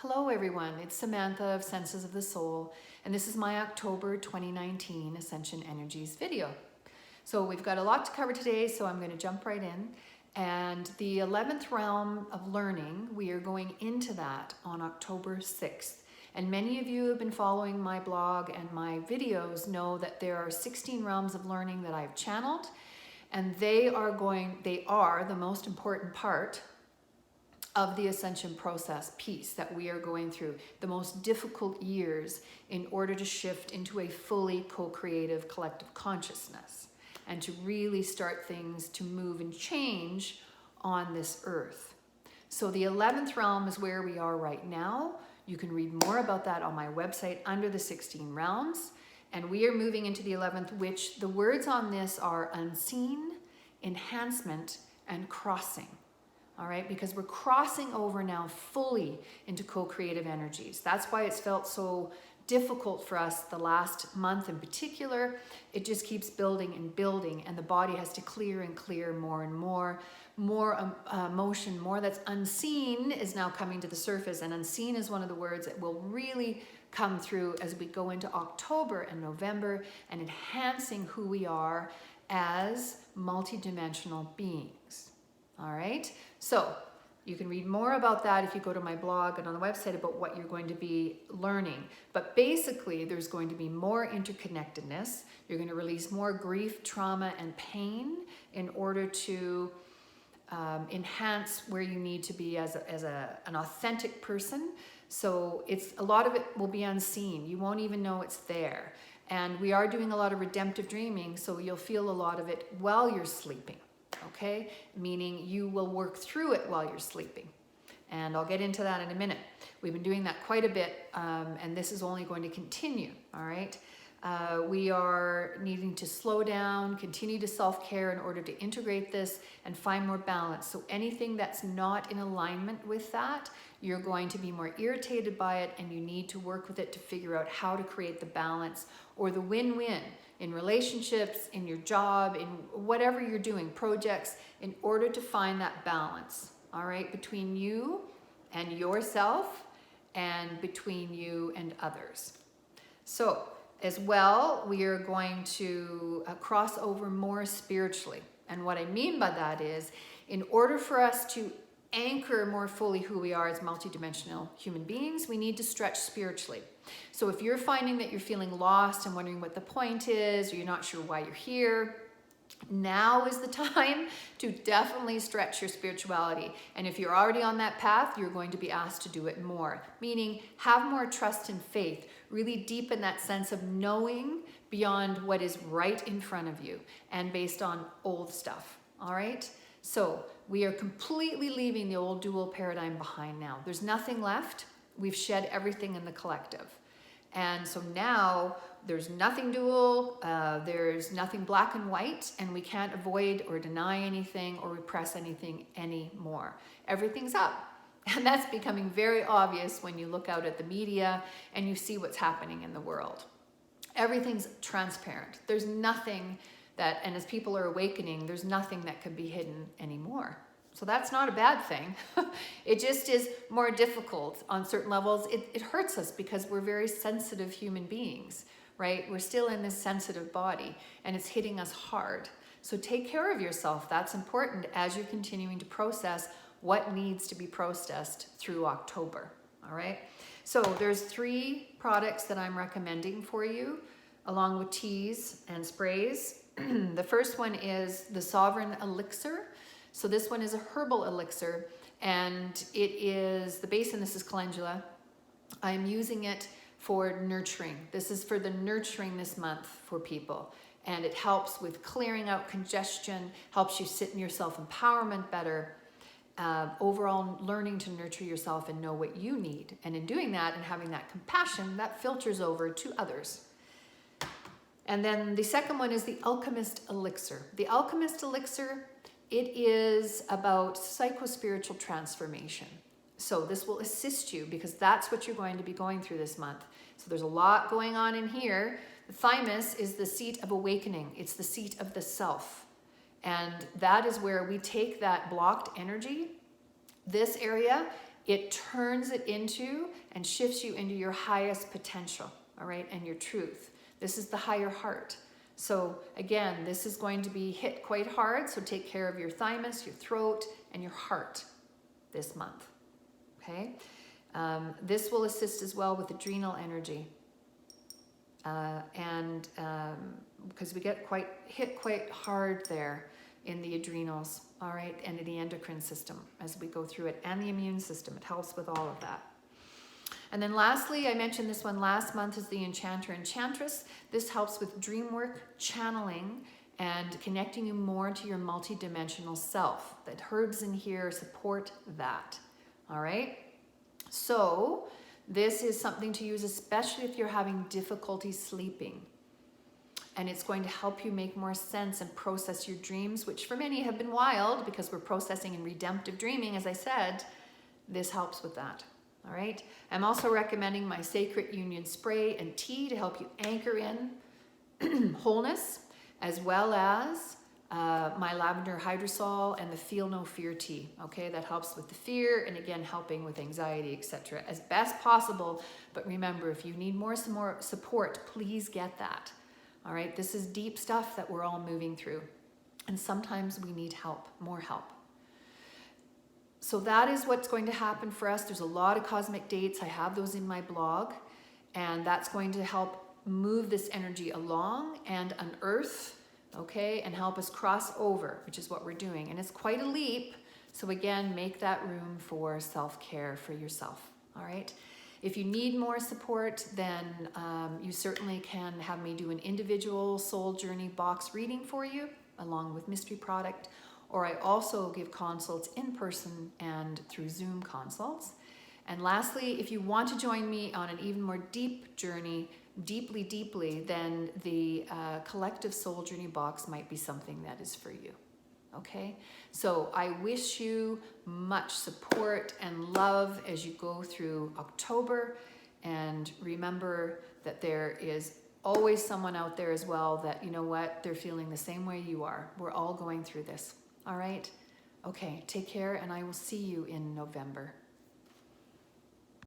Hello everyone, it's Samantha of Senses of the Soul, and this is my October 2019 Ascension Energies video. So we've got a lot to cover today, so I'm going to jump right in. And the 11th realm of learning, we are going into that on October 6th. And many of you who have been following my blog and my videos know that there are 16 realms of learning that I've channeled, and they are the most important part of the ascension process piece that we are going through, the most difficult years in order to shift into a fully co-creative collective consciousness and to really start things to move and change on this earth. So the 11th realm is where we are right now. You can read more about that on my website under the 16 realms. And we are moving into the 11th, which the words on this are unseen, enhancement, and crossing. All right, because we're crossing over now fully into co-creative energies. That's why it's felt so difficult for us the last month in particular. It just keeps building and building, and the body has to clear and clear more and more. More emotion, more that's unseen is now coming to the surface, and unseen is one of the words that will really come through as we go into October and November and enhancing who we are as multidimensional beings. All right, so you can read more about that if you go to my blog and on the website about what you're going to be learning. But basically, there's going to be more interconnectedness. You're going to release more grief, trauma, and pain in order to enhance where you need to be as an authentic person. So a lot of it will be unseen. You won't even know it's there. And we are doing a lot of redemptive dreaming, so you'll feel a lot of it while you're sleeping. Okay, meaning you will work through it while you're sleeping. And I'll get into that in a minute. We've been doing that quite a bit, and this is only going to continue, all right? We are needing to slow down, continue to self-care in order to integrate this and find more balance. So anything that's not in alignment with that, you're going to be more irritated by it, and you need to work with it to figure out how to create the balance or the win-win in relationships, in your job, in whatever you're doing, projects, in order to find that balance, all right, between you and yourself and between you and others. So as well, we are going to cross over more spiritually. And what I mean by that is, in order for us to anchor more fully who we are as multidimensional human beings, we need to stretch spiritually. So if you're finding that you're feeling lost and wondering what the point is, or you're not sure why you're here, now is the time to definitely stretch your spirituality. And if you're already on that path, you're going to be asked to do it more, meaning have more trust and faith, really deepen that sense of knowing beyond what is right in front of you and based on old stuff, all right? So we are completely leaving the old dual paradigm behind now. There's nothing left. We've shed everything in the collective. And so now there's nothing dual, there's nothing black and white, and we can't avoid or deny anything or repress anything anymore. Everything's up. And that's becoming very obvious when you look out at the media and you see what's happening in the world. Everything's transparent. There's nothing that, and as people are awakening, there's nothing that can be hidden anymore. So that's not a bad thing. It just is more difficult on certain levels. It hurts us because we're very sensitive human beings, right? We're still in this sensitive body and it's hitting us hard. So take care of yourself. That's important as you're continuing to process what needs to be processed through October, all right? So there's 3 products that I'm recommending for you, along with teas and sprays. The first one is the Sovereign Elixir. So this one is a herbal elixir, and it is, the base in this is calendula. I'm using it for nurturing. This is for the nurturing this month for people. And it helps with clearing out congestion, helps you sit in your self-empowerment better, overall learning to nurture yourself and know what you need. And in doing that and having that compassion, that filters over to others. And then the second one is the Alchemist Elixir. The Alchemist Elixir, it is about psycho-spiritual transformation. So this will assist you because that's what you're going to be going through this month. So there's a lot going on in here. The thymus is the seat of awakening. It's the seat of the self. And that is where we take that blocked energy, this area, it turns it into and shifts you into your highest potential, all right, and your truth. This is the higher heart. So again, this is going to be hit quite hard, so take care of your thymus, your throat, and your heart this month, okay? This will assist as well with adrenal energy. Because we get hit quite hard there in the adrenals, all right, and in the endocrine system as we go through it, and the immune system. It helps with all of that. And then lastly, I mentioned this one last month, is the Enchanter Enchantress. This helps with dream work, channeling, and connecting you more to your multidimensional self. The herbs in here support that, all right? So this is something to use, especially if you're having difficulty sleeping. And it's going to help you make more sense and process your dreams, which for many have been wild because we're processing in redemptive dreaming, as I said. This helps with that, all right? I'm also recommending my Sacred Union spray and tea to help you anchor in wholeness, as well as my lavender hydrosol and the Feel No Fear tea, okay? That helps with the fear and again, helping with anxiety, etc. as best possible. But remember, if you need more support, please get that, all right? This is deep stuff that we're all moving through. And sometimes we need help, more help. So that is what's going to happen for us. There's a lot of cosmic dates. I have those in my blog, and that's going to help move this energy along and unearth, okay, and help us cross over, which is what we're doing. And it's quite a leap. So again, make that room for self-care for yourself, all right? If you need more support, then you certainly can have me do an individual soul journey box reading for you, along with mystery product, or I also give consults in person and through Zoom consults. And lastly, if you want to join me on an even more deep journey, deeply, then the collective soul journey box might be something that is for you, okay? So I wish you much support and love as you go through October, and remember that there is always someone out there as well that, you know what, they're feeling the same way you are. We're all going through this, all right? Okay, take care, and I will see you in November.